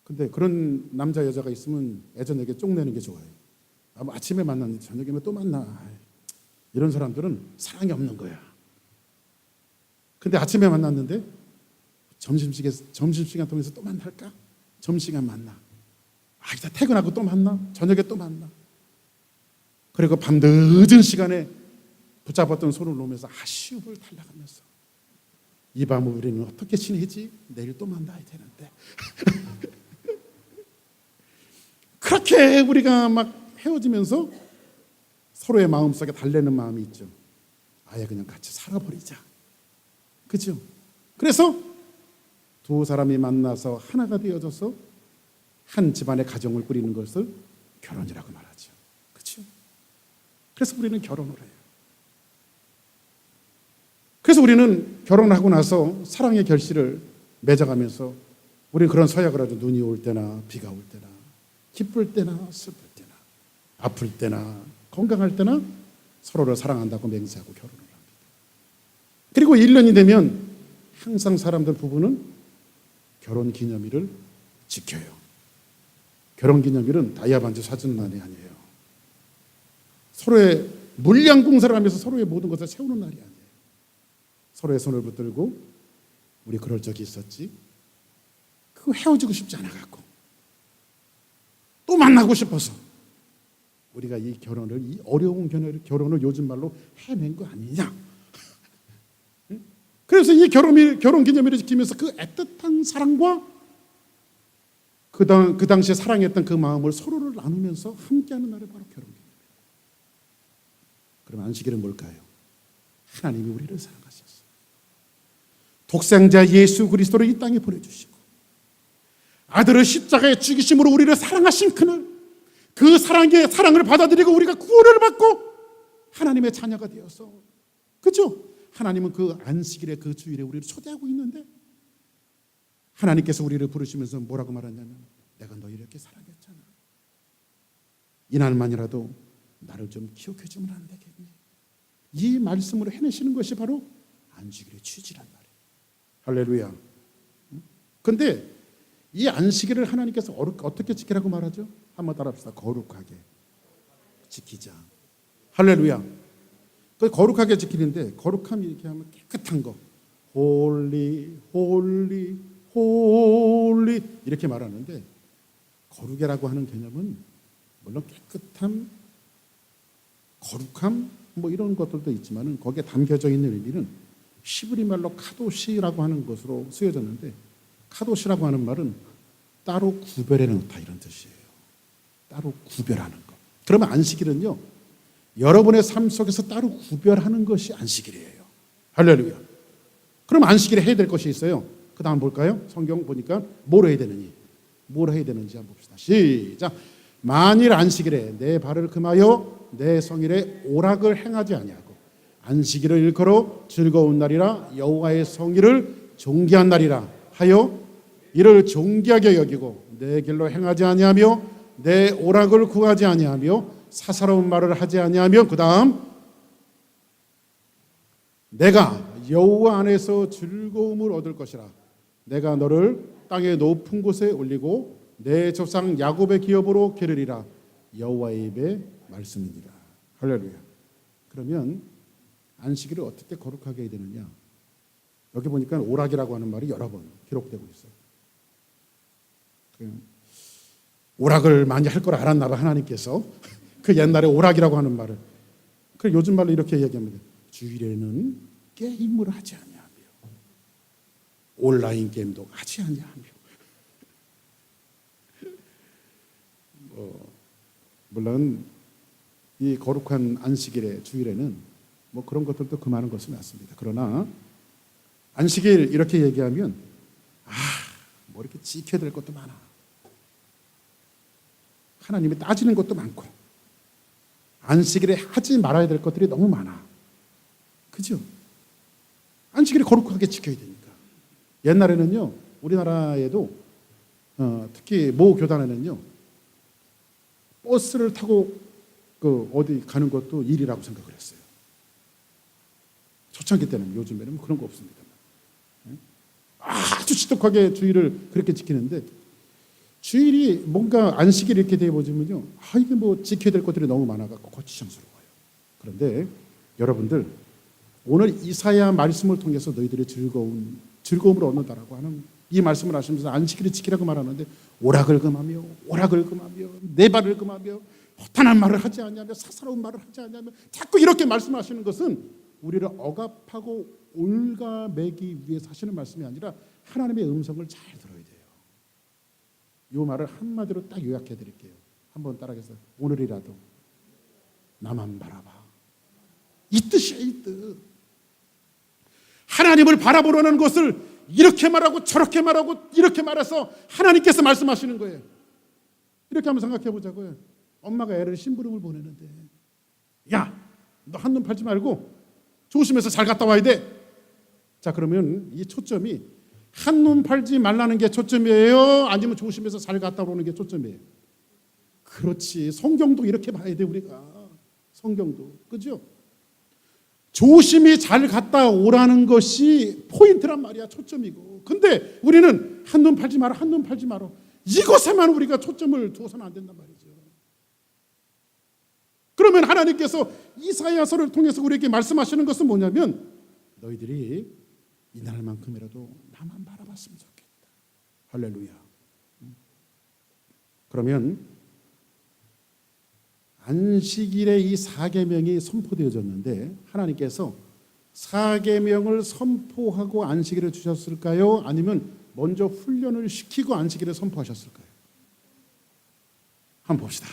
근데 그런 남자 여자가 있으면 애전에게 쪽내는 게 좋아요. 아침에 만났는데 저녁이면 또 만나. 이런 사람들은 사랑이 없는 거야. 근데 아침에 만났는데 점심시간 통해서 또 만날까? 점심시간 만나. 이따 퇴근하고 또 만나. 저녁에 또 만나. 그리고 밤 늦은 시간에 붙잡았던 손을 놓으면서 아쉬움을 달래가면서 이 밤을 우리는 어떻게 지내지? 내일 또 만나야 되는데. 그렇게 우리가 막 헤어지면서 서로의 마음속에 달래는 마음이 있죠. 아예 그냥 같이 살아버리자. 그렇죠? 그래서 두 사람이 만나서 하나가 되어져서 한 집안의 가정을 꾸리는 것을 결혼이라고 말하죠. 그렇죠? 그래서 우리는 결혼을 해요. 그래서 우리는 결혼하고 나서 사랑의 결실을 맺어가면서 우리는 그런 서약을 하죠. 눈이 올 때나 비가 올 때나 기쁠 때나 슬플 때나 아플 때나 건강할 때나 서로를 사랑한다고 맹세하고 결혼을 합니다. 그리고 1년이 되면 항상 사람들 부부는 결혼기념일을 지켜요. 결혼기념일은 다이아반지 사주는 날이 아니에요. 서로의 물량공사를 하면서 서로의 모든 것을 세우는 날이 아니에요. 서로의 손을 붙들고 우리 그럴 적이 있었지. 그거 헤어지고 싶지 않아갖고 또 만나고 싶어서 우리가 이 어려운 결혼을 요즘 말로 해낸 거 아니냐. 그래서 이 결혼 기념일을 지키면서 그 애틋한 사랑과 그 당시에 사랑했던 그 마음을 서로를 나누면서 함께하는 날이 바로 결혼 기념일. 그럼 안식일은 뭘까요? 하나님이 우리를 사랑하셨어요. 독생자 예수 그리스도를 이 땅에 보내주시고 아들을 십자가에 죽이심으로 우리를 사랑하신 그날, 그 사랑을 받아들이고 우리가 구원을 받고 하나님의 자녀가 되어서, 그렇죠? 하나님은 그 안식일에 그 주일에 우리를 초대하고 있는데 하나님께서 우리를 부르시면서 뭐라고 말하냐면 내가 너희를 이렇게 사랑했잖아. 이날만이라도 나를 좀 기억해 주면 안 되겠니? 이 말씀으로 해내시는 것이 바로 안식일의 취지란 말이에요. 할렐루야. 근데 이 안식일을 하나님께서 어떻게 지키라고 말하죠? 한번 따라합시다. 거룩하게 지키자. 할렐루야. 그 거룩하게 지키는데 거룩함이 이렇게 하면 깨끗한 거. 홀리 홀리 홀리 이렇게 말하는데 거룩이라고 하는 개념은 물론 깨끗함, 거룩함 뭐 이런 것들도 있지만은 거기에 담겨져 있는 의미는 히브리 말로 카도시라고 하는 것으로 쓰여졌는데 카도시라고 하는 말은 따로 구별해 놓다 이런 뜻이에요. 따로 구별하는 것. 그러면 안식일은요. 여러분의 삶 속에서 따로 구별하는 것이 안식일이에요. 할렐루야. 그럼 안식일에 해야 될 것이 있어요. 그 다음 볼까요? 성경 보니까 뭘 해야 되느니? 뭘 해야 되는지 한번 봅시다. 시작. 만일 안식일에 내 발을 금하여 내 성일에 오락을 행하지 아니하고 안식일을 일컬어 즐거운 날이라 여호와의 성일을 존귀한 날이라 하여 이를 존귀하게 여기고 내 길로 행하지 아니하며 내 오락을 구하지 아니하며 사사로운 말을 하지 아니하며 그 다음 내가 여호와 안에서 즐거움을 얻을 것이라 내가 너를 땅의 높은 곳에 올리고 내 조상 야곱의 기업으로 기르리라 여호와의 입의 말씀이니라. 할렐루야. 그러면 안식일을 어떻게 거룩하게 해야 되느냐? 여기 보니까 오락이라고 하는 말이 여러 번 기록되고 있어요. 오락을 많이 할 걸 알았나 봐 하나님께서 그 옛날에 오락이라고 하는 말을. 그 요즘 말로 이렇게 얘기합니다. 주일에는 게임을 하지 아니하며 온라인 게임도 하지 아니하며 물론 이 거룩한 안식일의 주일에는 뭐 그런 것들도 그만한 것은 맞습니다. 그러나 안식일 이렇게 얘기하면 뭐 이렇게 지켜야 될 것도 많아. 하나님이 따지는 것도 많고 안식일에 하지 말아야 될 것들이 너무 많아. 그죠? 안식일을 거룩하게 지켜야 되니까. 옛날에는요, 우리나라에도 특히 모 교단에는요, 버스를 타고 어디 가는 것도 일이라고 생각을 했어요. 초창기 때는. 요즘에는 그런 거 없습니다. 아주 지독하게 주일을 그렇게 지키는데, 주일이 뭔가 안식일 이렇게 되어보면요, 이게 뭐 지켜야 될 것들이 너무 많아갖고 거추장스러워요. 그런데 여러분들, 오늘 이사야 말씀을 통해서 너희들의 즐거움을 얻는다라고 하는 이 말씀을 하시면서 안식일을 지키라고 말하는데, 오락을 금하며 내 발을 금하며 허탄한 말을 하지 않냐며 사사로운 말을 하지 않냐며 자꾸 이렇게 말씀하시는 것은 우리를 억압하고 올가매기 위해서 하시는 말씀이 아니라 하나님의 음성을 잘 들어야 돼요. 이 말을 한마디로 딱 요약해 드릴게요. 한번 따라해서 오늘이라도 나만 바라봐. 이 뜻이에요. 이 뜻. 하나님을 바라보려는 것을 이렇게 말하고 저렇게 말하고 이렇게 말해서 하나님께서 말씀하시는 거예요. 이렇게 한번 생각해 보자고요. 엄마가 애를 심부름을 보내는데, 야, 너 한눈 팔지 말고 조심해서 잘 갔다 와야 돼. 자, 그러면 이 초점이 한눈 팔지 말라는 게 초점이에요? 아니면 조심해서 잘 갔다 오는 게 초점이에요? 그렇지. 성경도 이렇게 봐야 돼, 우리가. 성경도. 그죠? 조심히 잘 갔다 오라는 것이 포인트란 말이야. 초점이고. 근데 우리는 한눈 팔지 마라, 한눈 팔지 마라. 이것에만 우리가 초점을 두어서는 안 된단 말이죠. 그러면 하나님께서 이사야서를 통해서 우리에게 말씀하시는 것은 뭐냐면, 너희들이 이날만큼이라도 나만 바라봤으면 좋겠다. 할렐루야. 그러면 안식일에 이 4계명이 선포되어졌는데, 하나님께서 4계명을 선포하고 안식일을 주셨을까요? 아니면 먼저 훈련을 시키고 안식일을 선포하셨을까요? 한번 봅시다.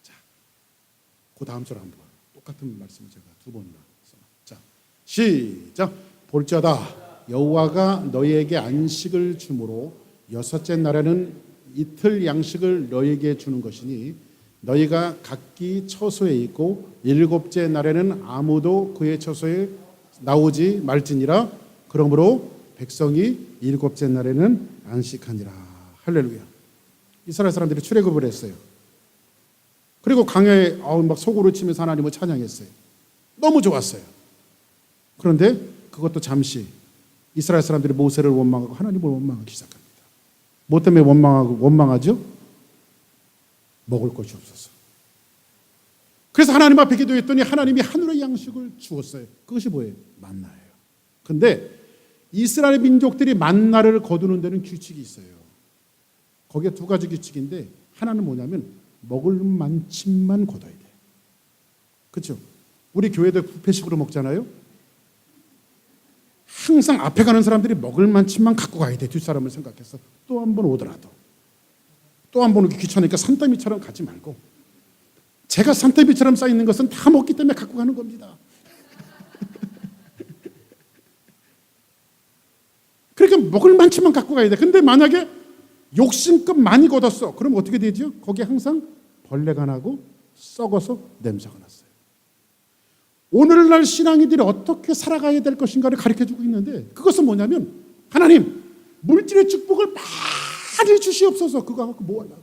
자, 그 다음 절 한번 똑같은 말씀을 제가 두 번이나 써요. 자, 시작. 볼지어다 여호와가 너희에게 안식을 주므로 여섯째 날에는 이틀 양식을 너희에게 주는 것이니 너희가 각기 처소에 있고 일곱째 날에는 아무도 그의 처소에 나오지 말지니라. 그러므로 백성이 일곱째 날에는 안식하니라. 할렐루야. 이스라엘 사람들이 출애굽을 했어요. 그리고 강야에 막 소고를 치면서 하나님을 찬양했어요. 너무 좋았어요. 그런데 그것도 잠시 이스라엘 사람들이 모세를 원망하고 하나님을 원망하기 시작합니다. 뭐 때문에 원망하죠? 먹을 것이 없어서. 그래서 하나님 앞에 기도했더니 하나님이 하늘의 양식을 주었어요. 그것이 뭐예요? 만나예요. 근데 이스라엘 민족들이 만나를 거두는 데는 규칙이 있어요. 거기에 두 가지 규칙인데, 하나는 뭐냐면 먹을 만큼만 거둬야 돼. 그렇죠? 우리 교회도 부패식으로 먹잖아요. 항상 앞에 가는 사람들이 먹을 만큼만 갖고 가야 돼. 뒷사람을 생각해서. 또 한 번 오더라도. 또 한 번 오기 귀찮으니까 산더미처럼 가지 말고, 제가 산더미처럼 쌓이는 것은 다 먹기 때문에 갖고 가는 겁니다. 그러니까 먹을 만큼만 갖고 가야 돼. 근데 만약에 욕심껏 많이 걷었어. 그럼 어떻게 되죠? 거기에 항상 벌레가 나고 썩어서 냄새가 났어요. 오늘날 신앙인들이 어떻게 살아가야 될 것인가를 가르쳐주고 있는데, 그것은 뭐냐면, 하나님 물질의 축복을 많이 주시옵소서. 그거 갖고 뭐 하려고.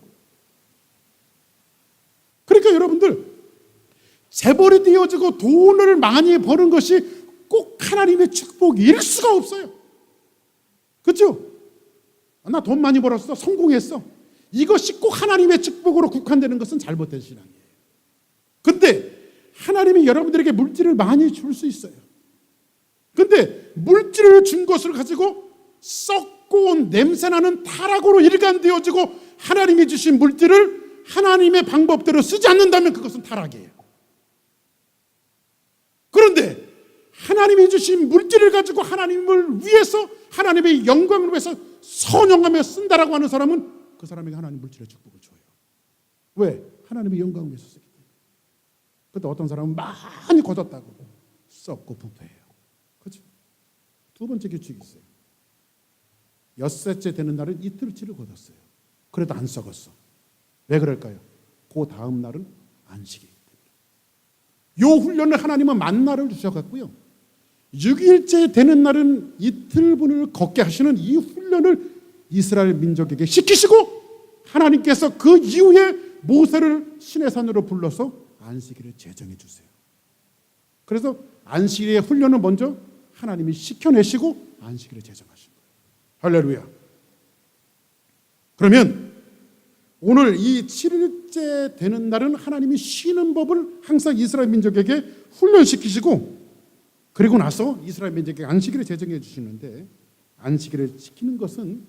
그러니까 여러분들, 재벌이 되어지고 돈을 많이 버는 것이 꼭 하나님의 축복일 수가 없어요. 그렇죠? 나 돈 많이 벌었어, 성공했어, 이것이 꼭 하나님의 축복으로 국한되는 것은 잘못된 신앙이에요. 근데 하나님이 여러분들에게 물질을 많이 줄 수 있어요. 근데 물질을 준 것을 가지고 썩고 냄새나는 타락으로 일관되어지고 하나님이 주신 물질을 하나님의 방법대로 쓰지 않는다면 그것은 타락이에요. 그런데 하나님이 주신 물질을 가지고 하나님을 위해서, 하나님의 영광을 위해서 선용하며 쓴다라고 하는 사람은 그 사람에게 하나님 물질의 축복을 줘요. 왜? 하나님의 영광을 위해서 쓰기 때문에. 그런데 어떤 사람은 많이 거뒀다고 썩고 부패해요. 그렇죠? 두 번째 규칙이 있어요. 엿새째 되는 날은 이틀치를 거뒀어요. 그래도 안 썩었어. 왜 그럴까요? 그 다음 날은 안식이기 때문에. 요 훈련을 하나님은 만나를 주셔갖고요, 6일째 되는 날은 이틀분을 걷게 하시는 이 훈련을 이스라엘 민족에게 시키시고, 하나님께서 그 이후에 모세를 시내산으로 불러서 안식일을 제정해 주세요. 그래서 안식일의 훈련을 먼저 하나님이 시켜내시고 안식일을 제정하신 거예요. 할렐루야. 그러면 오늘 이 7일째 되는 날은 하나님이 쉬는 법을 항상 이스라엘 민족에게 훈련시키시고, 그리고 나서 이스라엘 민족에게 안식일을 제정해 주시는데, 안식일을 지키는 것은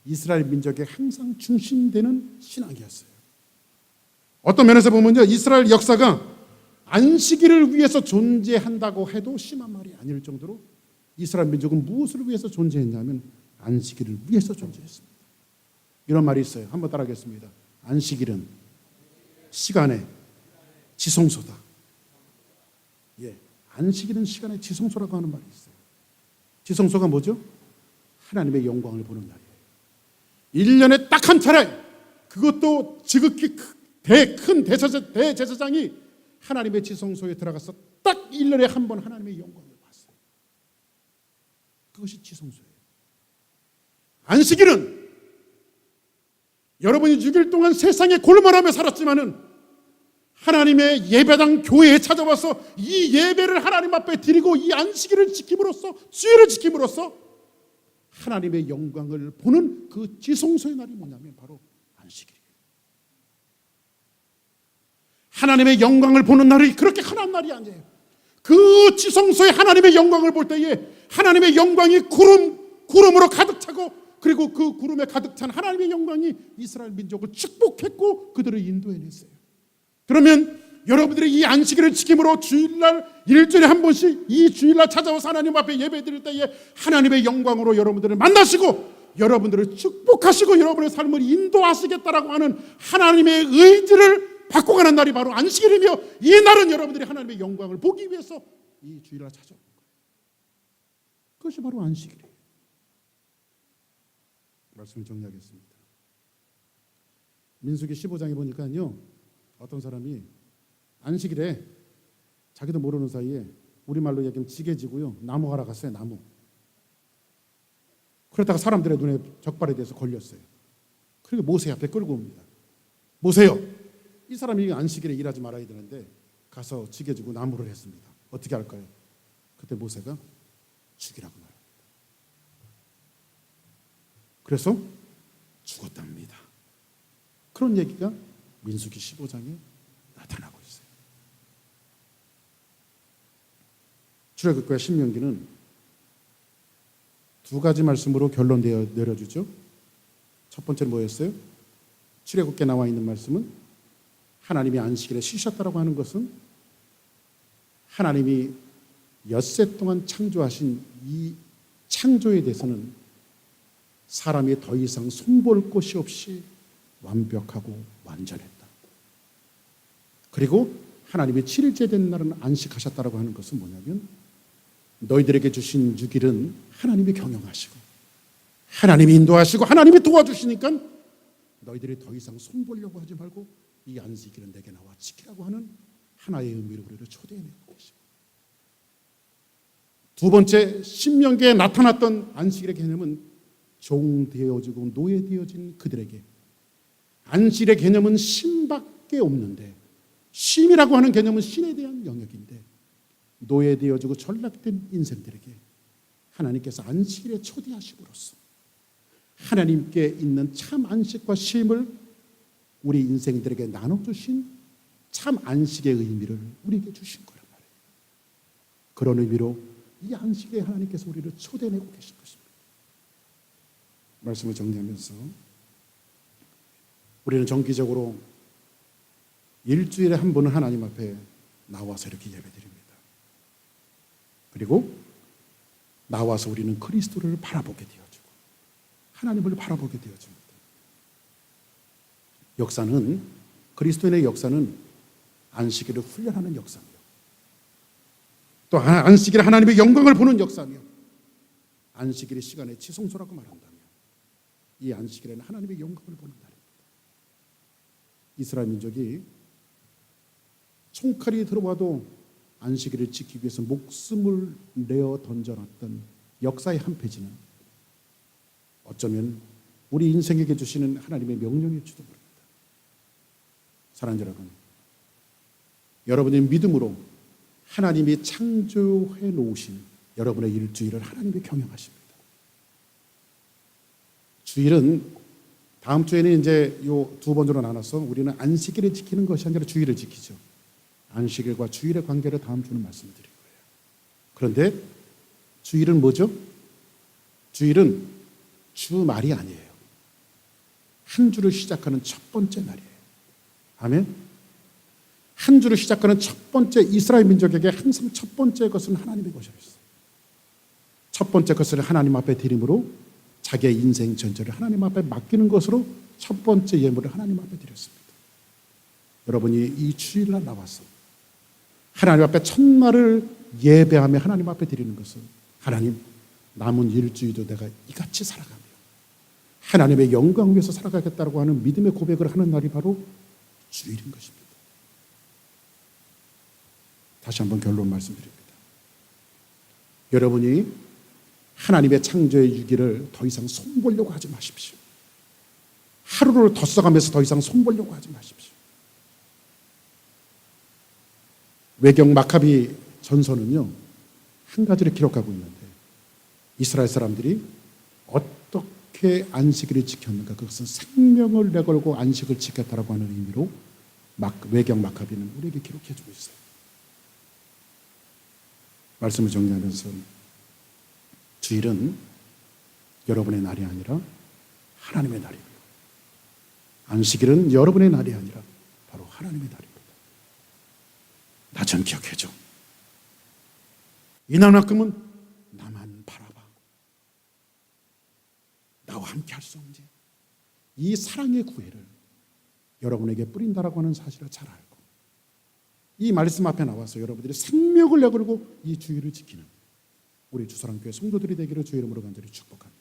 이스라엘 민족의 항상 중심되는 신앙이었어요. 어떤 면에서 보면요, 이스라엘 역사가 안식일을 위해서 존재한다고 해도 심한 말이 아닐 정도로 이스라엘 민족은 무엇을 위해서 존재했냐면 안식일을 위해서 존재했습니다. 이런 말이 있어요. 한번 따라하겠습니다. 안식일은 시간의 지성소다. 예, 안식일은 시간의 지성소라고 하는 말이 있어요. 지성소가 뭐죠? 하나님의 영광을 보는 날이에요. 1년에 딱 한 차례, 그것도 지극히 큰 대제사장이 하나님의 지성소에 들어가서 딱 1년에 한 번 하나님의 영광을 봤어요. 그것이 지성소예요. 안식일은 여러분이 6일 동안 세상에 골몰하며 살았지만은 하나님의 예배당 교회에 찾아와서 이 예배를 하나님 앞에 드리고 이 안식일을 지킴으로써, 주일을 지킴으로써 하나님의 영광을 보는 그 지성소의 날이 뭐냐면 바로 안식일이에요. 하나님의 영광을 보는 날이 그렇게 흔한 날이 아니에요. 그 지성소에 하나님의 영광을 볼 때에 하나님의 영광이 구름으로 가득 차고, 그리고 그 구름에 가득 찬 하나님의 영광이 이스라엘 민족을 축복했고 그들을 인도해냈어요. 그러면 여러분들이 이 안식일을 지킴으로 주일날, 일주일에 한 번씩 이 주일날 찾아와서 하나님 앞에 예배 드릴 때에 하나님의 영광으로 여러분들을 만나시고 여러분들을 축복하시고 여러분의 삶을 인도하시겠다라고 하는 하나님의 의지를 바꿔가는 날이 바로 안식일이며, 이 날은 여러분들이 하나님의 영광을 보기 위해서 이 주일날 찾아오는 거예요. 그것이 바로 안식일이에요. 말씀을 정리하겠습니다. 민수기 15장에 보니까요, 어떤 사람이 안식일에 자기도 모르는 사이에, 우리말로 얘기하면 지게지고요, 나무 하러 갔어요. 나무. 그러다가 사람들의 눈에 적발에 대해서 걸렸어요. 그리고 모세 앞에 끌고 옵니다. 모세요, 이 사람이 안식일에 일하지 말아야 되는데 가서 지게지고 나무를 했습니다. 어떻게 할까요? 그때 모세가 죽이라고 말합니다. 그래서 죽었답니다. 그런 얘기가 민수기 15장에 나타나고 있어요. 출애굽과 신명기는 두 가지 말씀으로 결론 내려주죠. 첫 번째는 뭐였어요? 출애굽기에 나와 있는 말씀은 하나님이 안식일에 쉬셨다라고 하는 것은 하나님이 엿새 동안 창조하신 이 창조에 대해서는 사람이 더 이상 손볼 곳이 없이 완벽하고 완전했다. 그리고 하나님이 7일째 된 날은 안식하셨다라고 하는 것은 뭐냐면, 너희들에게 주신 6일은 하나님이 경영하시고 하나님이 인도하시고 하나님이 도와주시니까 너희들이 더 이상 손보려고 하지 말고 이 안식일은 내게 나와 지키라고 하는 하나의 의미로 우리를 초대해내고 계십니다. 두 번째, 신명기에 나타났던 안식일의 개념은 종되어지고 노예되어진 그들에게, 안식일의 개념은 신밖에 없는데, 쉼이라고 하는 개념은 신에 대한 영역인데, 노예되어지고 전락된 인생들에게 하나님께서 안식일에 초대하심으로써 하나님께 있는 참 안식과 쉼을 우리 인생들에게 나눠주신 참 안식의 의미를 우리에게 주신 거란 말이에요. 그런 의미로 이 안식에 하나님께서 우리를 초대내고 계신 것입니다. 말씀을 정리하면서 우리는 정기적으로 일주일에 한 번은 하나님 앞에 나와서 이렇게 예배드립니다. 그리고 나와서 우리는 그리스도를 바라보게 되어지고 하나님을 바라보게 되어집니다. 역사는, 그리스도인의 역사는 안식일을 훈련하는 역사며, 또 안식일에 하나님의 영광을 보는 역사며, 안식일의 시간의 지성소라고 말한다면 이 안식일에는 하나님의 영광을 보는 날입니다. 이스라엘 민족이 총칼이 들어와도 안식일을 지키기 위해서 목숨을 내어 던져놨던 역사의 한 페이지는 어쩌면 우리 인생에게 주시는 하나님의 명령일지도 모릅니다. 사랑하는 여러분, 여러분의 믿음으로 하나님이 창조해 놓으신 여러분의 일주일을 하나님이 경영하십니다. 주일은 다음 주에는 이제 요 두 번으로 나눠서 우리는 안식일을 지키는 것이 아니라 주일을 지키죠. 안식일과 주일의 관계를 다음 주는 말씀드릴 거예요. 그런데 주일은 뭐죠? 주일은 주말이 아니에요. 한 주를 시작하는 첫 번째 날이에요. 아멘. 한 주를 시작하는 첫 번째, 이스라엘 민족에게 항상 첫 번째 것은 하나님의 것이었어요. 첫 번째 것을 하나님 앞에 드림으로 자기의 인생 전체를 하나님 앞에 맡기는 것으로 첫 번째 예물을 하나님 앞에 드렸습니다. 여러분이 이 주일날 나와서 하나님 앞에 첫날을 예배하며 하나님 앞에 드리는 것은, 하나님, 남은 일주일도 내가 이같이 살아가며 하나님의 영광 위해서 살아가겠다고 하는 믿음의 고백을 하는 날이 바로 주일인 것입니다. 다시 한번 결론 말씀드립니다. 여러분이 하나님의 창조의 유기를 더 이상 손보려고 하지 마십시오. 하루를 더 써가면서 더 이상 손보려고 하지 마십시오. 외경 마카비 전서는요, 한 가지를 기록하고 있는데, 이스라엘 사람들이 어떻게 안식일을 지켰는가, 그것은 생명을 내걸고 안식을 지켰다라고 하는 의미로 외경 마카비는 우리에게 기록해 주고 있어요. 말씀을 정리하면서 주일은 여러분의 날이 아니라 하나님의 날이고요, 안식일은 여러분의 날이 아니라 바로 하나님의 날입니다. 나 좀 기억해줘. 이날만큼은 나만 바라봐. 나와 함께 할 수 없지. 이 사랑의 구애를 여러분에게 뿌린다라고 하는 사실을 잘 알고, 이 말씀 앞에 나와서 여러분들이 생명을 내걸고 이 주일을 지키는 우리 주사랑교회 성도들이 되기를 주의 이름으로 간절히 축복합니다.